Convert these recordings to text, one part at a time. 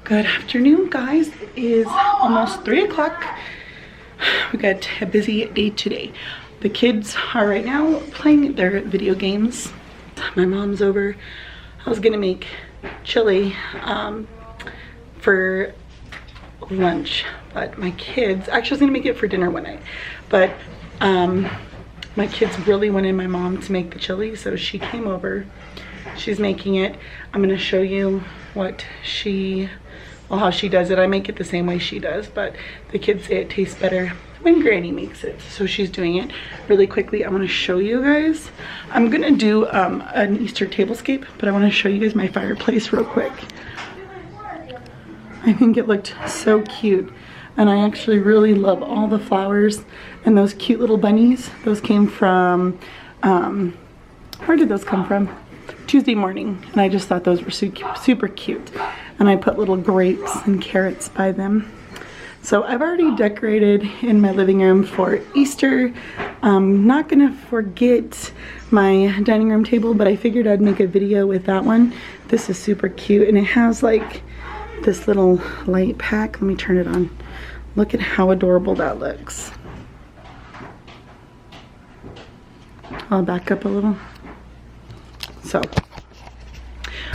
Good afternoon, guys. It is almost 3 o'clock. We got a busy day today. The kids are right now playing their video games. My mom's over. I was gonna make chili for lunch, but my kids, actually I was gonna make it for dinner one night, but my kids really wanted my mom to make the chili, so she came over. She's making it. I'm gonna show you what how she does it. I make it the same way she does, but the kids say it tastes better when Granny makes it. So she's doing it really quickly. I want to show you guys. I'm gonna do an Easter tablescape, but I want to show you guys my fireplace real quick. I think it looked so cute, and I actually really love all the flowers and those cute little bunnies. Those came from where did those come from? Tuesday morning, and I just thought those were super cute, and I put little grapes and carrots by them. So I've already decorated in my living room for Easter. I'm not gonna forget my dining room table, but I figured I'd make a video with that one. This is super cute, and it has like this little light pack. Let me turn it on. Look at how adorable that looks. I'll back up a little. So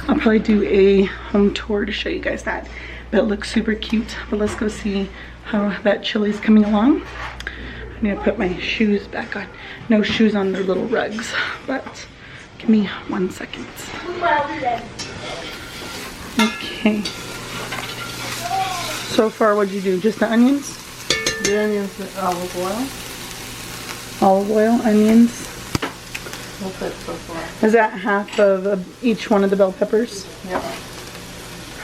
I'll probably do a home tour to show you guys that, but it looks super cute. But let's go see how that chili's coming along. I'm gonna put my shoes back on. No shoes on their little rugs, but give me 1 second. Okay. So far, what'd you do? Just the onions? The onions and olive oil. Olive oil, onions. That's it so far. Is that half of each one of the bell peppers? Yep.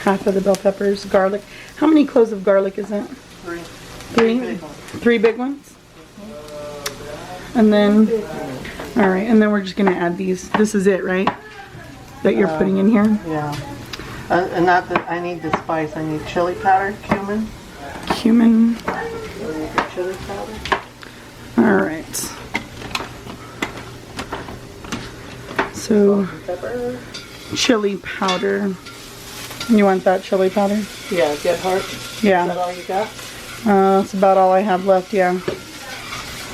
Half of the bell peppers, garlic. How many cloves of garlic is that? 3. 3? Big ones. 3 big ones? And then, all right, and then we're just gonna add these. This is it, right? That you're putting in here? Yeah. And not that I need the spice. I need chili powder, cumin. Cumin. I need the chili powder. All right. So, Pepper. chili powder. You want that chili powder? Yeah, get heart. Yeah. Is that all you got? That's about all I have left, yeah.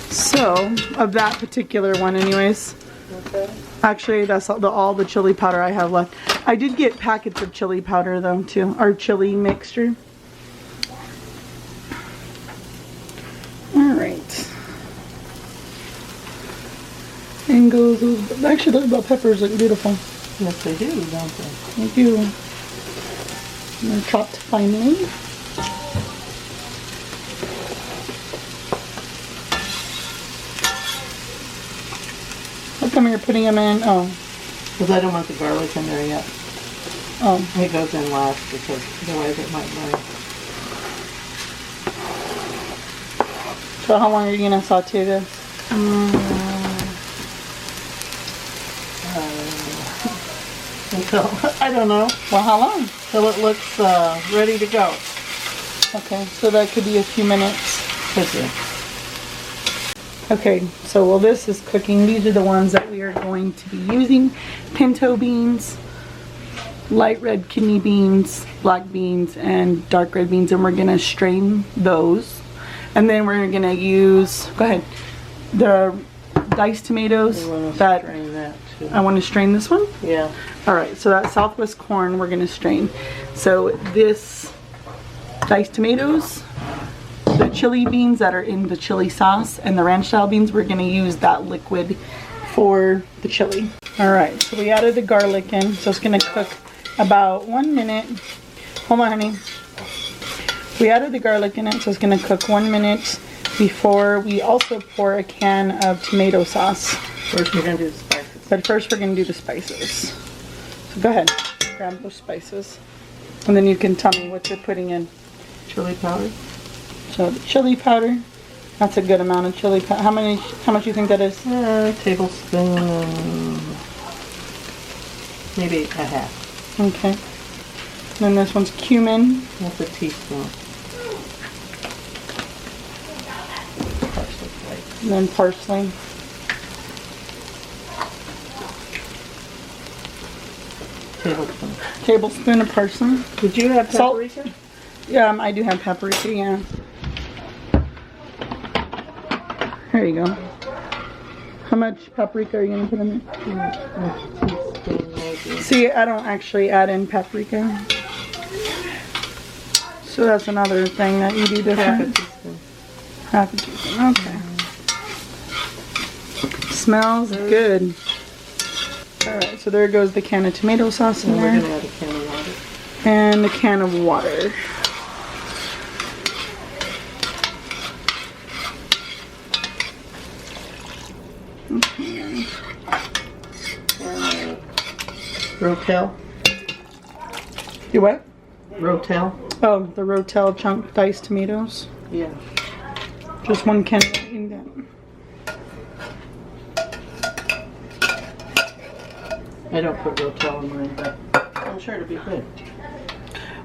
So, of that particular one anyways. Okay. Actually, that's all the chili powder I have left. I did get packets of chili powder though too, or chili mixture. Alright. And goes those, actually those bell peppers look beautiful. Yes, they do, don't they? They do. And they're chopped finely. How come you're putting them in? Oh. Because I don't want the garlic in there yet. Oh. It goes in last because otherwise it might burn. So how long are you going to saute this? Until, I don't know. Well, how long? Till it looks ready to go. Okay, so that could be a few minutes. Could be. Okay, so while this is cooking, these are the ones that we are going to be using. Pinto beans, light red kidney beans, black beans, and dark red beans, and we're gonna strain those. And then we're gonna use, go ahead, the diced tomatoes. You want to that strain that too. I want to strain this one? Yeah. Alright, so that Southwest corn we're gonna strain. So this diced tomatoes, the chili beans that are in the chili sauce, and the ranch style beans, we're going to use that liquid for the chili. Alright, so we added the garlic in, so it's going to cook about 1 minute. Hold on, honey. We added the garlic in it, so it's going to cook 1 minute before we also pour a can of tomato sauce. First we're going to do the spices. But first we're going to do the spices. So go ahead, grab those spices. And then you can tell me what you're putting in. Chili powder. So the chili powder, that's a good amount of chili powder. How much do you think that is? Tablespoon, maybe a half. Okay. Then this one's cumin. That's a teaspoon. Parsley flakes. And then parsley. tablespoon. Tablespoon of parsley. Did you have Salt. paprika? I do have paprika, yeah. There you go. How much paprika are you going to put in there? See, I don't actually add in paprika. So that's another thing that you do different. Half a teaspoon. Okay. Smells good. Alright, so there goes the can of tomato sauce in there. We're going to add a can of water. And a can of water. Okay. Rotel. You what? Rotel. Oh, the Rotel chunk diced tomatoes. Yeah. Just one can in that. I don't put Rotel in mine, but I'm sure it'll be good.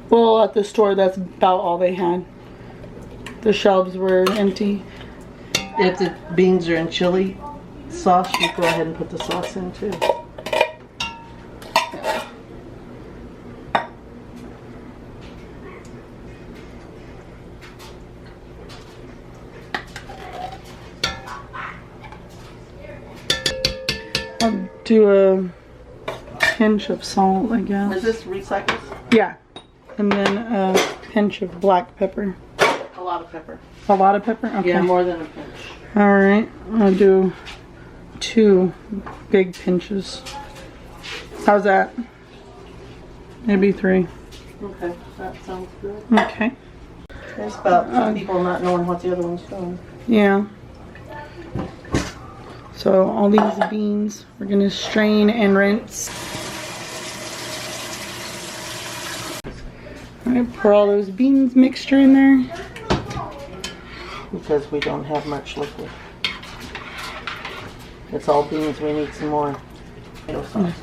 Well, at the store, that's about all they had. The shelves were empty. If the beans are in chili sauce, you go ahead and put the sauce in too. I'll do a pinch of salt, I guess. Is this recycled? Yeah. And then a pinch of black pepper. A lot of pepper. A lot of pepper? Okay. Yeah, more than a pinch. Alright. I'll do 2 big pinches. How's that? Maybe 3. Okay, that sounds good. Okay. There's about some people not knowing what the other one's doing. Yeah. So all these beans, we're gonna strain and rinse. Alright, pour all those beans mixture in there. Because we don't have much liquid. It's all beans, we need some more tomato sauce.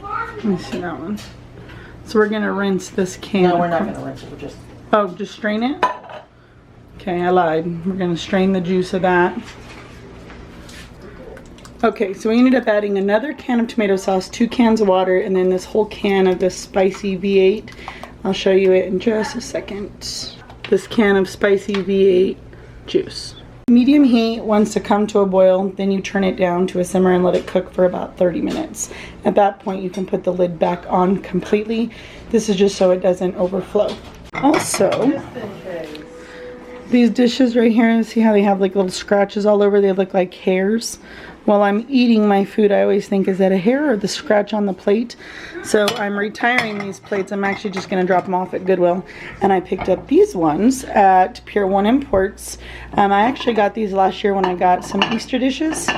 Let me see that one. So we're gonna rinse this can. No, we're not going to rinse it, we're just... Oh, just strain it? Okay, I lied. We're gonna strain the juice of that. Okay, so we ended up adding another can of tomato sauce, 2 cans of water, and then this whole can of this spicy V8. I'll show you it in just a second. This can of spicy V8 juice. Medium heat wants to come to a boil, then you turn it down to a simmer and let it cook for about 30 minutes. At that point, you can put the lid back on completely. This is just so it doesn't overflow. Also, these dishes right here, see how they have like little scratches all over? They look like hairs. While I'm eating my food, I always think, is that a hair or the scratch on the plate? So I'm retiring these plates. I'm actually just going to drop them off at Goodwill. And I picked up these ones at Pier 1 Imports. I actually got these last year when I got some Easter dishes.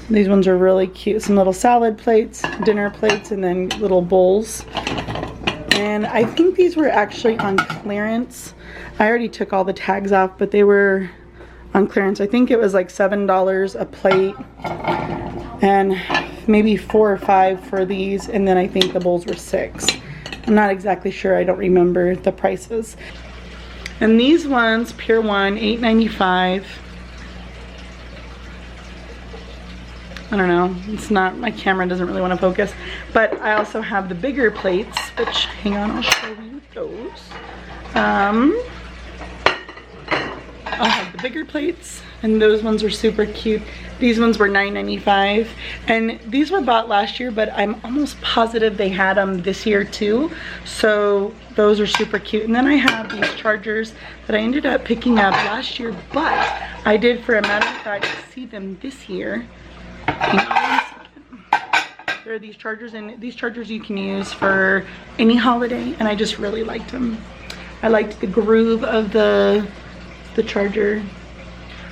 These ones are really cute. Some little salad plates, dinner plates, and then little bowls. And I think these were actually on clearance. I already took all the tags off, but they were on clearance. I think it was like $7 a plate and maybe 4 or 5 for these, and then I think the bowls were $6. I'm not exactly sure. I don't remember the prices. And these ones, Pier 1, $8.95. I don't know. It's not, my camera doesn't really want to focus. But I also have the bigger plates, which, hang on, I'll show you those. I'll have the bigger plates, and those ones are super cute. These ones were $9.95, and these were bought last year, but I'm almost positive they had them this year too. So those are super cute. And then I have these chargers that I ended up picking up last year, but I did, for a matter of fact, see them this year. There are these chargers, and these chargers you can use for any holiday, and I just really liked them. I liked the groove of the charger.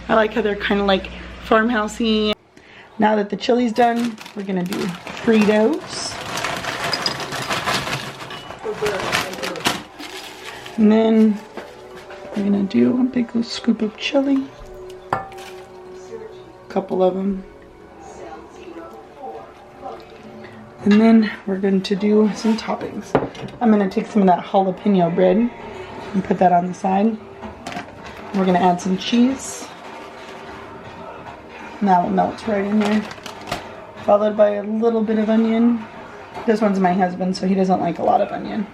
I like how they're kind of like farmhousey. Now that the chili's done, we're gonna do Fritos. And then we're gonna do a big scoop of chili. A couple of them. And then we're going to do some toppings. I'm gonna take some of that jalapeno bread and put that on the side. We're gonna add some cheese. And that will melt right in there. followed by a little bit of onion. This one's my husband, so he doesn't like a lot of onion.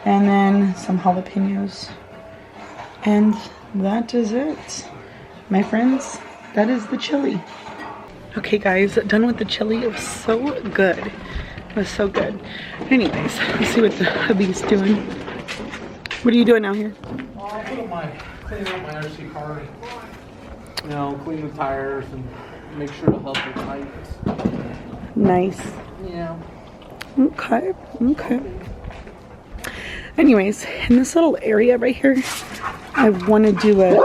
And then some jalapenos. And that is it. My friends, that is the chili. Okay guys, done with the chili. It was so good. It was so good. Anyways, let's see what the hubby's doing. What are you doing out here? Cleaning up my RC car. You know, clean the tires and make sure the hubs are tight. Nice. Yeah. Okay, okay. Anyways, in this little area right here, I want to do a...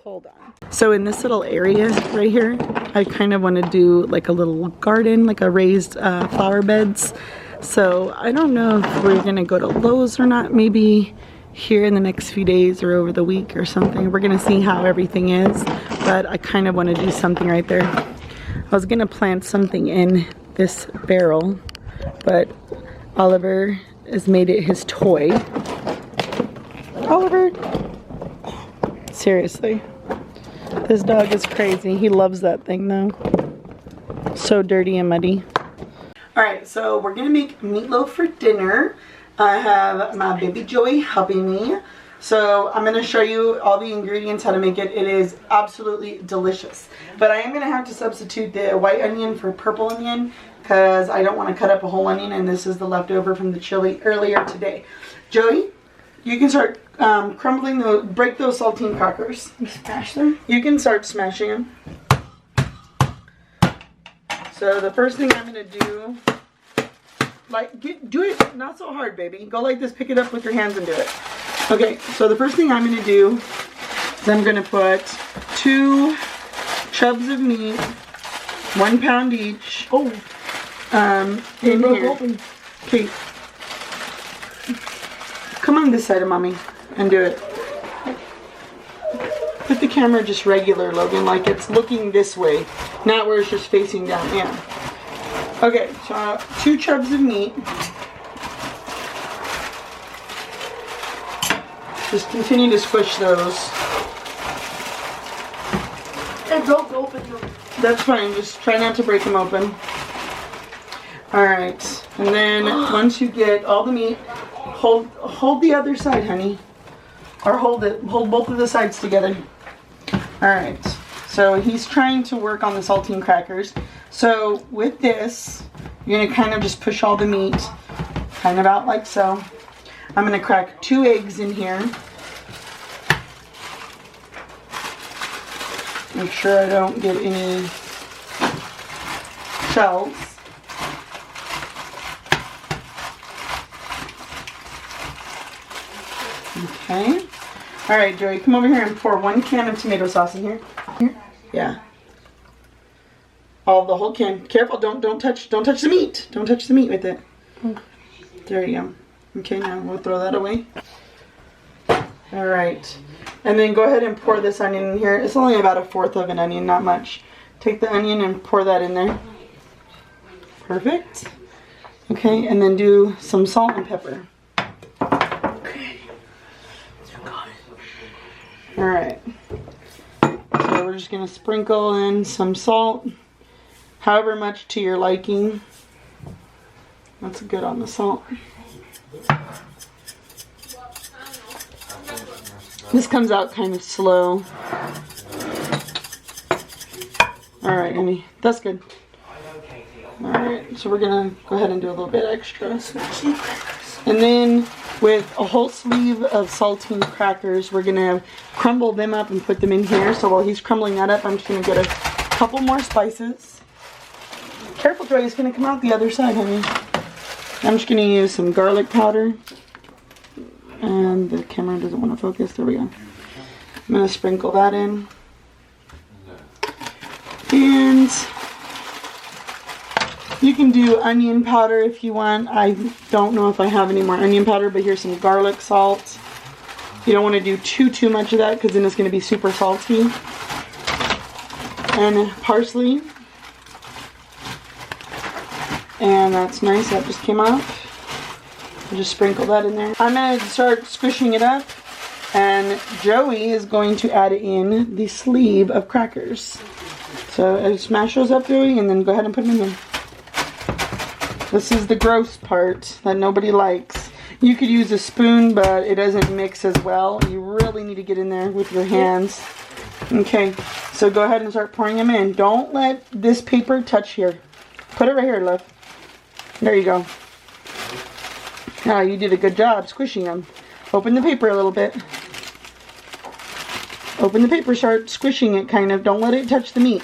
Hold on. So in this little area right here, I kind of want to do like a little garden, like a raised flower beds. So I don't know if we're going to go to Lowe's or not. Maybe here in the next few days or over the week or something. We're going to see how everything is. But I kind of want to do something right there. I was going to plant something in this barrel, but Oliver has made it his toy. Oliver! Seriously. This dog is crazy. He loves that thing though. So dirty and muddy. Alright, so we're gonna make meatloaf for dinner. I have my baby Joey helping me. So I'm gonna show you all the ingredients, how to make it. It is absolutely delicious. But I am gonna have to substitute the white onion for purple onion because I don't want to cut up a whole onion, and this is the leftover from the chili earlier today. Joey, you can start break those saltine crackers. Smash them? You can start smashing them. So the first thing I'm gonna do, do it not so hard, baby. Go like this, pick it up with your hands and do it. Okay, so the first thing I'm gonna do is I'm gonna put 2 chubs of meat, 1 pound each. Oh. In here. Okay. Come on this side of mommy and do it. Put the camera just regular, Logan, like it's looking this way, not where it's just facing down. Yeah. Okay, so 2 chubs of meat. Just continue to squish those. And don't open them. That's fine, just try not to break them open. Alright, and then once you get all the meat, hold the other side, honey. Or hold both of the sides together. Alright, so he's trying to work on the saltine crackers. So with this, you're going to kind of just push all the meat kind of out like so. I'm going to crack 2 eggs in here. Make sure I don't get any shells. Okay. Alright, Joey, come over here and pour 1 can of tomato sauce in here. Yeah. The whole can. Careful, don't touch the meat. Don't touch the meat with it. There you go. Okay, now we'll throw that away. Alright. And then go ahead and pour this onion in here. It's only about 1/4 of an onion, not much. Take the onion and pour that in there. Perfect. Okay, and then do some salt and pepper. Alright, so we're just going to sprinkle in some salt, however much to your liking. That's good on the salt. This comes out kind of slow. Alright, honey, that's good. Alright, so we're going to go ahead and do a little bit extra. And then with a whole sleeve of saltine crackers, we're going to crumble them up and put them in here. So while he's crumbling that up, I'm just going to get a couple more spices. Careful, Joy, it's going to come out the other side, honey. I'm just going to use some garlic powder. And the camera doesn't want to focus. There we go. I'm going to sprinkle that in. And you can do onion powder if you want. I don't know if I have any more onion powder, but here's some garlic salt. You don't want to do too much of that because then it's going to be super salty. And parsley. And that's nice. That just came off. I'll just sprinkle that in there. I'm going to start squishing it up. And Joey is going to add in the sleeve of crackers. So So I smash those up, Joey, and then go ahead and put them in there. This is the gross part that nobody likes. You could use a spoon, but it doesn't mix as well. You really need to get in there with your hands. Okay, so go ahead and start pouring them in. Don't let this paper touch here. Put it right here, love. There you go. Ah, you did a good job squishing them. Open the paper a little bit. Open the paper, start squishing it kind of. Don't let it touch the meat.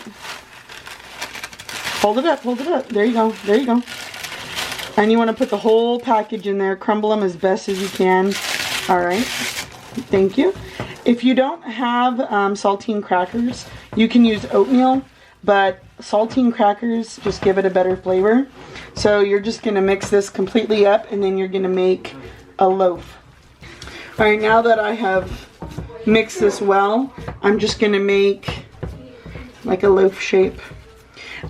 Hold it up, hold it up. There you go, there you go. And you want to put the whole package in there. Crumble them as best as you can. Alright, thank you. If you don't have saltine crackers, you can use oatmeal, but saltine crackers just give it a better flavor. So you're just going to mix this completely up, and then you're going to make a loaf. Alright, now that I have mixed this well, I'm just going to make like a loaf shape.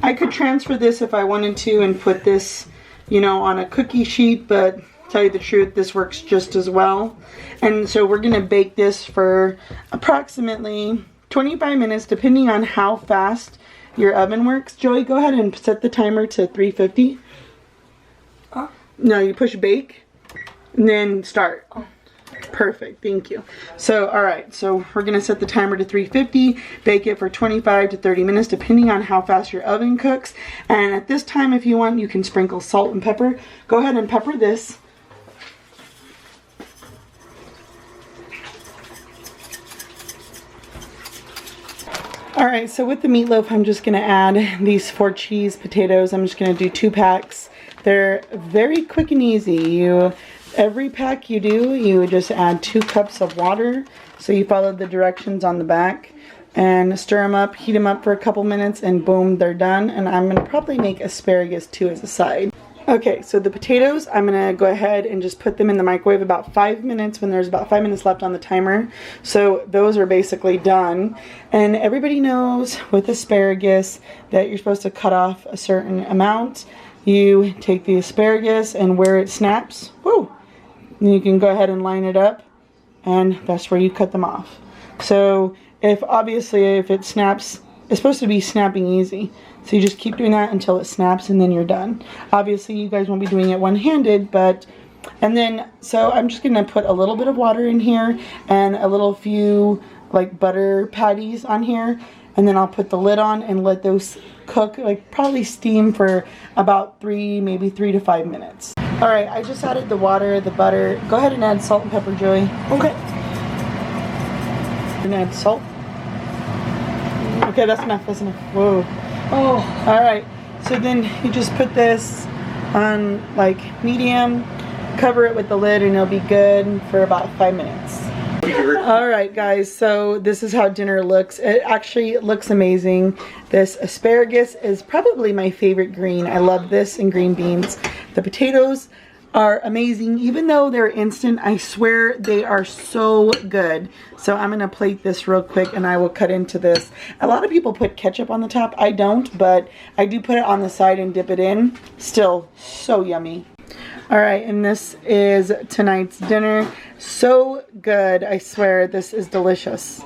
I could transfer this if I wanted to and put this, you know, on a cookie sheet, but tell you the truth, this works just as well. And so we're going to bake this for approximately 25 minutes, depending on how fast your oven works. Joey, go ahead and set the timer to 350. No, you push bake and then start. Perfect, thank you. So, alright, so we're going to set the timer to 350, bake it for 25 to 30 minutes, depending on how fast your oven cooks. And at this time, if you want, you can sprinkle salt and pepper. Go ahead and pepper this. Alright, so with the meatloaf, I'm just going to add these 4 cheese potatoes. I'm just going to do 2 packs. They're very quick and easy. Every pack you do, you just add 2 cups of water. So you follow the directions on the back and stir them up, heat them up for a couple minutes, and boom, they're done. And I'm going to probably make asparagus too as a side. Okay, so the potatoes, I'm going to go ahead and just put them in the microwave about 5 minutes when there's about 5 minutes left on the timer. So those are basically done. And everybody knows with asparagus that you're supposed to cut off a certain amount. You take the asparagus, and where it snaps, whoo, you can go ahead and line it up, and that's where you cut them off. So if it snaps, it's supposed to be snapping easy. So you just keep doing that until it snaps, and then you're done. Obviously you guys won't be doing it one-handed, so I'm just gonna put a little bit of water in here and a few like butter patties on here, and then I'll put the lid on and let those cook, like probably steam for about maybe 3 to 5 minutes. Alright, I just added the water, the butter. Go ahead and add salt and pepper, Joey. Okay. And add salt. Okay, that's enough, that's enough. Whoa. Oh, alright. So then you just put this on like medium, cover it with the lid, and it'll be good for about 5 minutes. Alright guys, so this is how dinner looks. It actually looks amazing. This asparagus is probably my favorite green. I love this and green beans. The potatoes are amazing. Even though they're instant, I swear they are so good. So I'm going to plate this real quick and I will cut into this. A lot of people put ketchup on the top. I don't, but I do put it on the side and dip it in. Still so yummy. Alright, and this is tonight's dinner. So good, I swear, this is delicious.